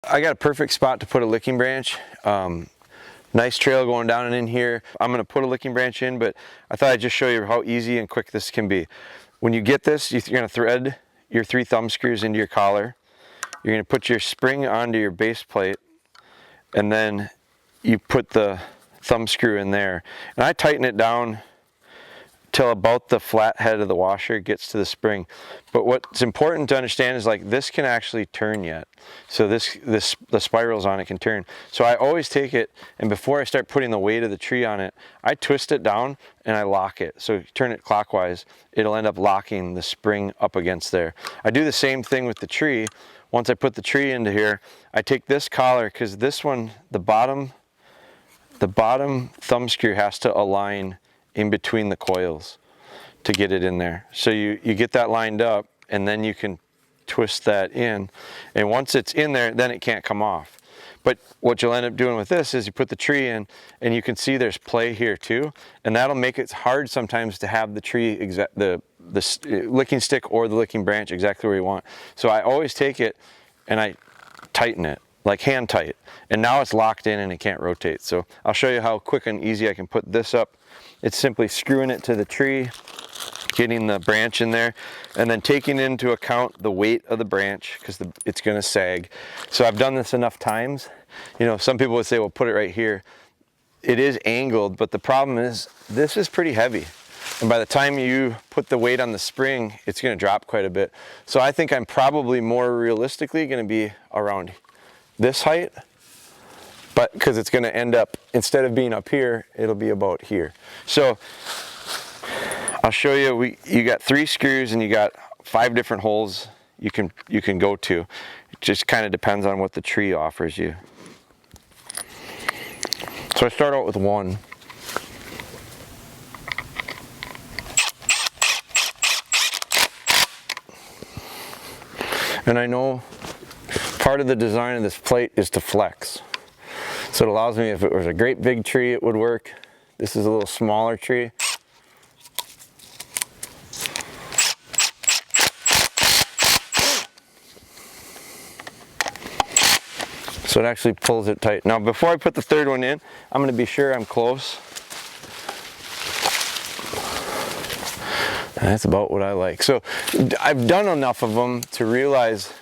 I got a perfect spot to put a licking branch. Nice trail going down and in here. I'm gonna put a licking branch in, but I thought I'd just show you how easy and quick this can be. When you get this, you're gonna thread your 3 thumb screws into your collar. You're gonna put your spring onto your base plate, and then you put the thumb screw in there. And I tighten it down till about the flat head of the washer gets to the spring. But what's important to understand is, like, this can actually turn yet. So the spirals on it can turn. So I always take it, and before I start putting the weight of the tree on it, I twist it down and I lock it. So turn it clockwise, it'll end up locking the spring up against there. I do the same thing with the tree. Once I put the tree into here, I take this collar, because this one, the bottom thumb screw has to align in between the coils to get it in there. So you get that lined up, and then you can twist that in, and once it's in there, then it can't come off. But what you'll end up doing with this is you put the tree in, and you can see there's play here too, and that'll make it hard sometimes to have the tree the licking stick or the licking branch exactly where you want. So I always take it and I tighten it, like hand tight, and now it's locked in and it can't rotate. So I'll show you how quick and easy I can put this up. It's simply screwing it to the tree, getting the branch in there, and then taking into account the weight of the branch, because it's going to sag. So I've done this enough times. You know, some people would say, well, put it right here. It is angled, but the problem is this is pretty heavy. And by the time you put the weight on the spring, it's going to drop quite a bit. So I think I'm probably more realistically going to be around this height, but because it's going to end up, instead of being up here, it'll be about here. So I'll show you. You got 3 screws and you got 5 different holes you can go to. It just kind of depends on what the tree offers you. So I start out with 1. And I know part of the design of this plate is to flex. So it allows me, if it was a great big tree, it would work. This is a little smaller tree. So it actually pulls it tight. Now before I put the 3rd one in, I'm going to be sure I'm close. And that's about what I like. So I've done enough of them to realize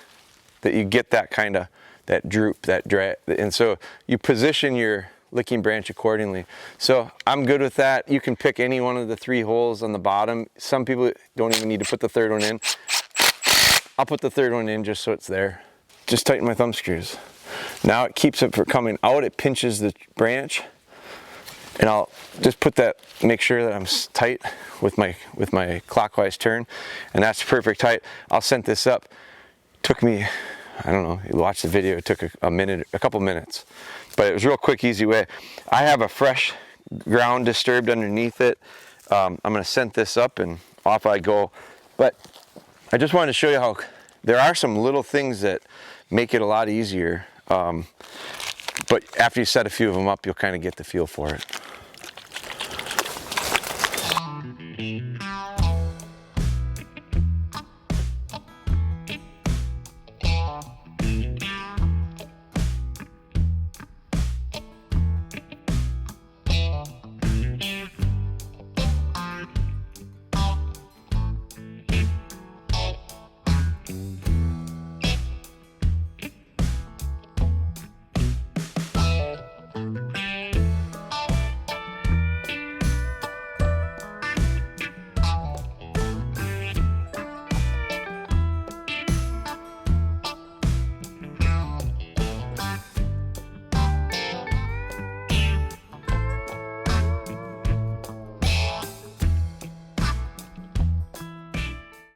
that you get that kind of, that droop, that drag, and so you position your licking branch accordingly. So I'm good with that. You can pick any one of the 3 holes on the bottom. Some people don't even need to put the 3rd one in. I'll put the 3rd one in just so it's there. Just tighten my thumb screws. Now it keeps it from coming out. It pinches the branch, and I'll just put that, make sure that I'm tight with my clockwise turn, and that's perfect height. I'll scent this up. Took me, I don't know, you watch the video, it took a couple minutes, but it was a real quick, easy way. I have a fresh ground disturbed underneath it. I'm going to scent this up and off I go. But I just wanted to show you how there are some little things that make it a lot easier. But after you set a few of them up, you'll kind of get the feel for it.